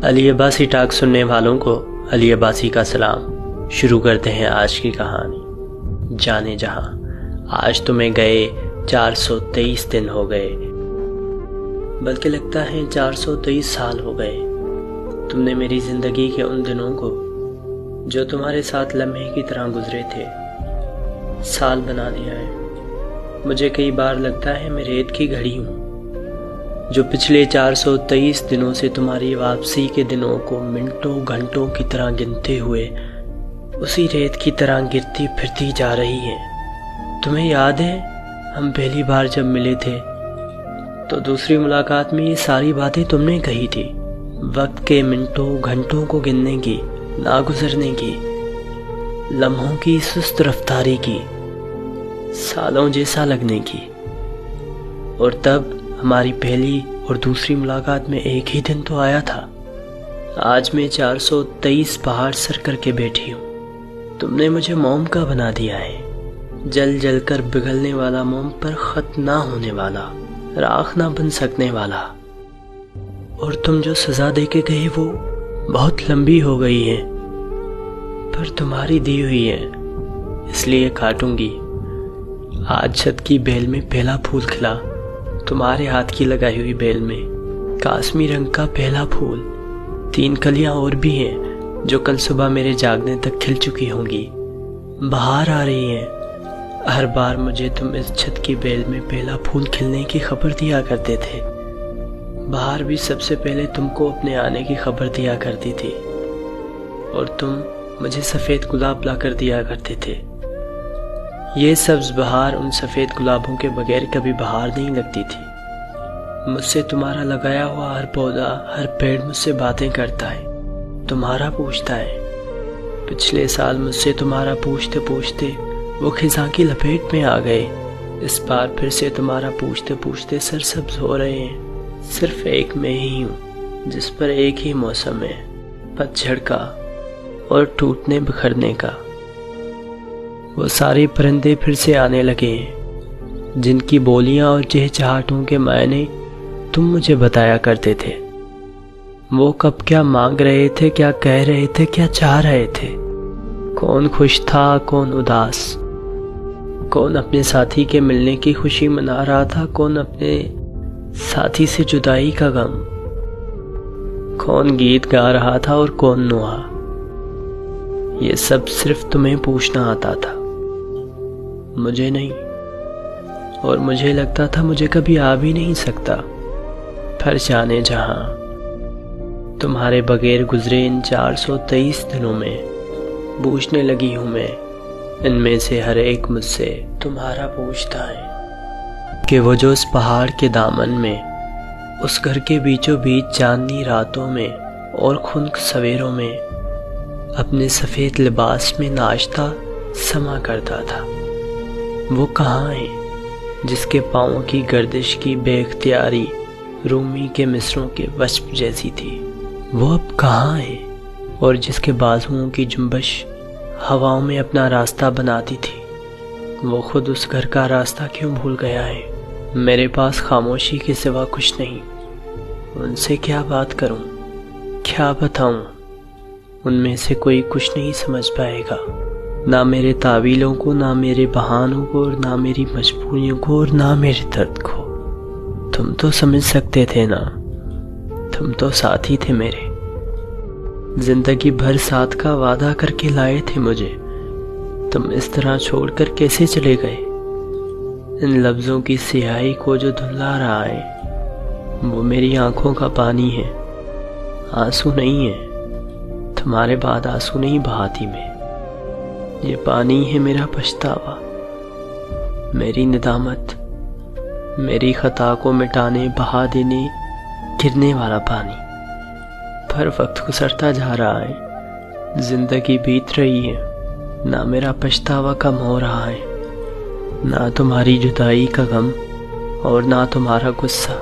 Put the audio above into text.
علی Abbasi talk سننے والوں کو علی عباسی کا سلام۔ شروع کرتے ہیں آج کی کہانی۔ جانے جہاں، آج تمہیں گئے 423 دن ہو گئے، بلکہ لگتا ہے 423 سال ہو گئے۔ تم نے میری زندگی کے ان دنوں کو جو تمہارے ساتھ لمحے کی طرح گزرے تھے سال بنا دیا ہے۔ مجھے کئی بار لگتا ہے میں ریت کی گھڑی ہوں جو پچھلے 423 دنوں سے تمہاری واپسی کے دنوں کو منٹوں گھنٹوں کی طرح گنتے ہوئے اسی ریت کی طرح گرتی پھرتی جا رہی ہے۔ تمہیں یاد ہے ہم پہلی بار جب ملے تھے تو دوسری ملاقات میں یہ ساری باتیں تم نے کہی تھی، وقت کے منٹوں گھنٹوں کو گننے کی، نہ گزرنے کی، لمحوں کی سست رفتاری کی، سالوں جیسا لگنے کی۔ اور تب ہماری پہلی اور دوسری ملاقات میں ایک ہی دن تو آیا تھا۔ آج میں 423 پہاڑ سر کر کے بیٹھی ہوں۔ تم نے مجھے موم کا بنا دیا ہے، جل جل کر پگھلنے والا موم پر ختم نہ ہونے والا، راکھ نہ بن سکنے والا۔ اور تم جو سزا دے کے گئے وہ بہت لمبی ہو گئی ہے، پر تمہاری دی ہوئی ہے، اس لیے کاٹوں گی۔ آج چھت کی بیل میں پہلا پھول کھلا، تمہارے ہاتھ کی لگائی ہوئی بیل میں کاسمی رنگ کا پہلا پھول۔ 3 کلیاں اور بھی ہیں جو کل صبح میرے جاگنے تک کھل چکی ہوں گی۔ بہار آ رہی ہے۔ ہر بار مجھے تم اس چھت کی بیل میں پہلا پھول کھلنے کی خبر دیا کرتے تھے۔ بہار بھی سب سے پہلے تم کو اپنے آنے کی خبر دیا کرتی تھی، اور تم مجھے سفید گلاب لا کر دیا کرتے تھے۔ یہ سبز بہار ان سفید گلابوں کے بغیر کبھی بہار نہیں لگتی تھی۔ مجھ سے تمہارا لگایا ہوا ہر پودا، ہر پیڑ مجھ سے باتیں کرتا ہے، تمہارا پوچھتا ہے۔ پچھلے سال مجھ سے تمہارا پوچھتے پوچھتے وہ خزاں کی لپیٹ میں آ گئے۔ اس بار پھر سے تمہارا پوچھتے پوچھتے سرسبز ہو رہے ہیں۔ صرف ایک میں ہی ہوں جس پر ایک ہی موسم ہے، پتجھڑ کا اور ٹوٹنے بکھرنے کا۔ وہ سارے پرندے پھر سے آنے لگے ہیں جن کی بولیاں اور چہچہاٹوں کے معنی تم مجھے بتایا کرتے تھے۔ وہ کب کیا مانگ رہے تھے، کیا کہہ رہے تھے، کیا چاہ رہے تھے، کون خوش تھا، کون اداس، کون اپنے ساتھی کے ملنے کی خوشی منا رہا تھا، کون اپنے ساتھی سے جدائی کا غم، کون گیت گا رہا تھا اور کون نوحہ۔ یہ سب صرف تمہیں پوچھنا آتا تھا، مجھے نہیں۔ اور مجھے لگتا تھا مجھے کبھی آ بھی نہیں سکتا۔ پھر جانے جہاں، تمہارے بغیر گزرے ان 423 دنوں میں پوچھنے لگی ہوں میں۔ ان میں سے ہر ایک مجھ سے تمہارا پوچھتا ہے کہ وہ جو اس پہاڑ کے دامن میں، اس گھر کے بیچوں بیچ چاندنی راتوں میں اور خنک سویروں میں اپنے سفید لباس میں ناشتہ سما کرتا تھا، وہ کہاں ہے؟ جس کے پاؤں کی گردش کی بے اختیاری رومی کے مصروں کے وشب جیسی تھی، وہ اب کہاں ہے؟ اور جس کے بازوؤں کی جنبش ہواؤں میں اپنا راستہ بناتی تھی، وہ خود اس گھر کا راستہ کیوں بھول گیا ہے؟ میرے پاس خاموشی کے سوا کچھ نہیں۔ ان سے کیا بات کروں، کیا بتاؤں؟ ان میں سے کوئی کچھ نہیں سمجھ پائے گا، نہ میرے تعویلوں کو، نہ میرے بہانوں کو، اور نہ میری مجبوریوں کو، اور نہ میرے درد کو۔ تم تو سمجھ سکتے تھے نا، تم تو ساتھی تھے میرے، زندگی بھر ساتھ کا وعدہ کر کے لائے تھے مجھے۔ تم اس طرح چھوڑ کر کیسے چلے گئے؟ ان لفظوں کی سیاہی کو جو دھلا رہا ہے وہ میری آنکھوں کا پانی ہے، آنسو نہیں ہے۔ تمہارے بعد آنسو نہیں بہاتی میں، یہ پانی ہے میرا پچھتاوا، میری ندامت، میری خطا کو مٹانے، بہا دینے، گرنے والا پانی۔ پر وقت گزرتا جا رہا ہے، زندگی بیت رہی ہے، نہ میرا پچھتاوا کم ہو رہا ہے، نہ تمہاری جدائی کا غم، اور نہ تمہارا غصہ۔